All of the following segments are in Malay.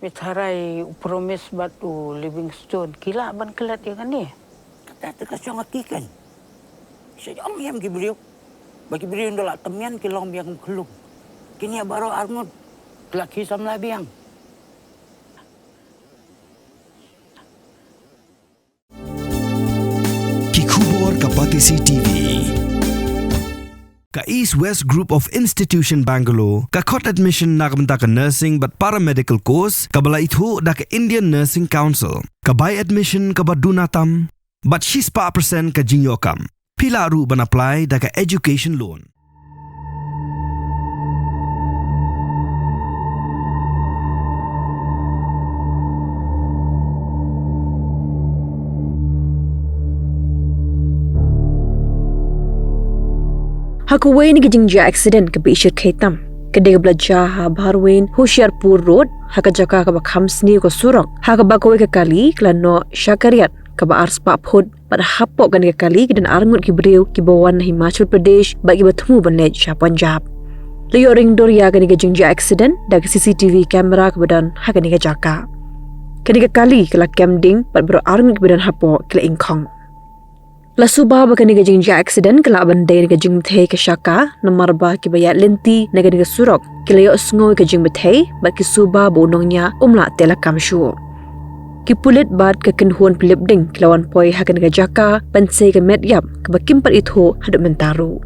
Mitharai promise batu Livingstone. Kila ban kelat ya kan ni? Kata terkasih ngaki kan. Saya am ki beliau. Bagi beliau ndola temian kilong biang kelung. Kini baru armut kelaki samla biang. Kikubor Kapatisi TV. Ka East West Group of Institution Bangalore, ka Kot Admission nakamta ka Nursing but Paramedical Course, ka bala ithu da ka Indian Nursing Council, ka By Admission ka Badunatam, but she's pa percent ka Jingyokam. Pila ru ban apply da ka Education Loan. Hakuwain ke Jingaksiden ke Shyrkhei tam. Kedai belajar ha Bharwain Hoshiarpur Road haka jaka ka khamsni ko surang. Haka bakoi ke kali klano Shakariat ka ba arspa phod pada hapok kan ke kali dan arngut ki breu ki bawan Himachal Pradesh bagi bertemu banai sha Punjab. Leo ring dor ya kan ke Jingaksiden dak CCTV kamera ke badan haka ni ke jaka. Kedai kali kala camding pat bro arngut ki badan hapok kala ingkhong. La subah bakan ni gajing Jingaksiden kala bandai ni gajing Jingpynher ke Shaka nomor ba ki bayat lenti na gani surok kilayo sngoy ke Jingpynher ba ki subah bonongnya umla tela kamshu ki pulit bad ke kenhuan pilipding kilawan poi hakan ga jaka pansai ke medyap ke bakimpat itho hadap mentaru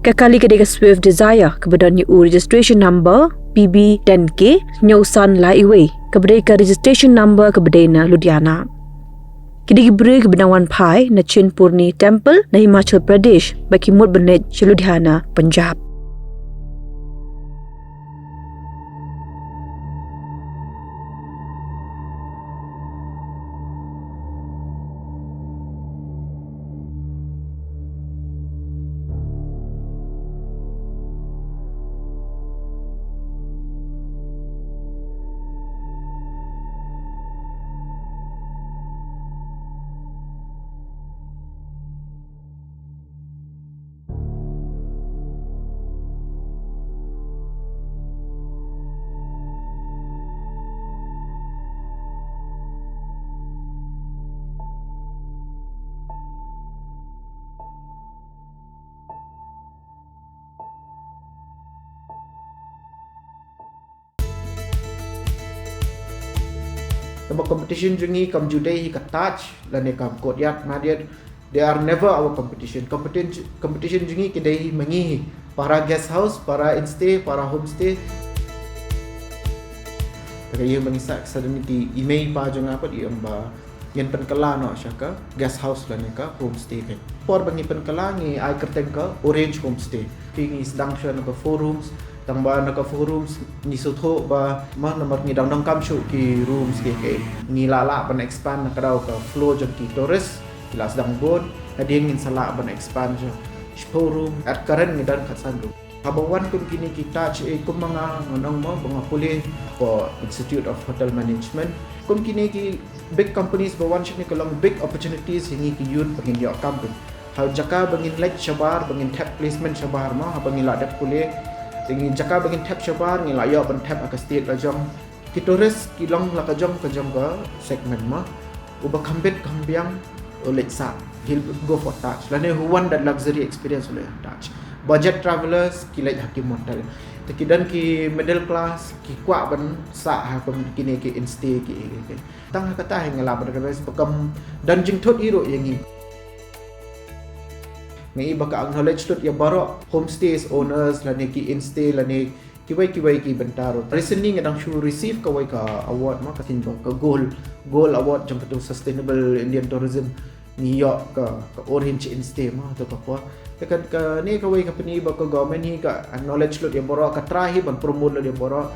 ke kali ke dega Swift Desire ke badan ni registration number PB 10K nyausan laiwe ke badai ke registration number ke badai na Ludhiana. Kini beri ke Benawan Pai na Chinpurni Temple na Himachal Pradesh bagi mut benet Ludhiana, Punjab. Sebab competition jungi kam judai ka touch dan kam kodyat madiat they are never our competition jungi kedai mengi para guest house para instay para homestay kaya mengisak sedang di email pa jung apa di amba yang penkala no syaka guest house lan ka homestay kan por bangi penkala ngi ai kerteng ka orange homestay tingi sedang sya no 4 rooms tambah nak forums ni sotho ba mah nomor ni dang kam show ki rooms ke ni lala ban expand nak dau ka floor jam ki torres kila sedang bon ading in sala ban expand jo showroom at current ni dan khasan ro habawan kun kini kita che kum mga ngonong mo mga puli for Institute of Hotel Management kun kini ki big companies bawan shik ni kolong big opportunities hingi ki yun pagin yo company ha jaka bangin like shabar bangin tap placement shabar ma ha bangin la dak puli Tinggi jaka bagi tap syabar ni layo ban tap aka state lajong kitores kilong la kajong ke segmen ma uba kambet kambiang oleh sa he'll go for touch lane who want that luxury experience oleh touch budget travelers kilai hakim hotel tekidan ki middle class ki kwa ban sa ha pem kini ki instay ki tang kata ngala ban bekam dan jing thot iro yangi ngai baka acknowledge tot ya baro homestays owners lani ki instay lani kiwai ki bentaro recently ngadang show receive ka wai ka award ma katin ba ka gold award jang katu sustainable Indian tourism New York ka orange instay ma to ka tekan ka ni ka wai ka pani ba ka government hi ka acknowledge lot ya baro ka trahi ban promote lo ya baro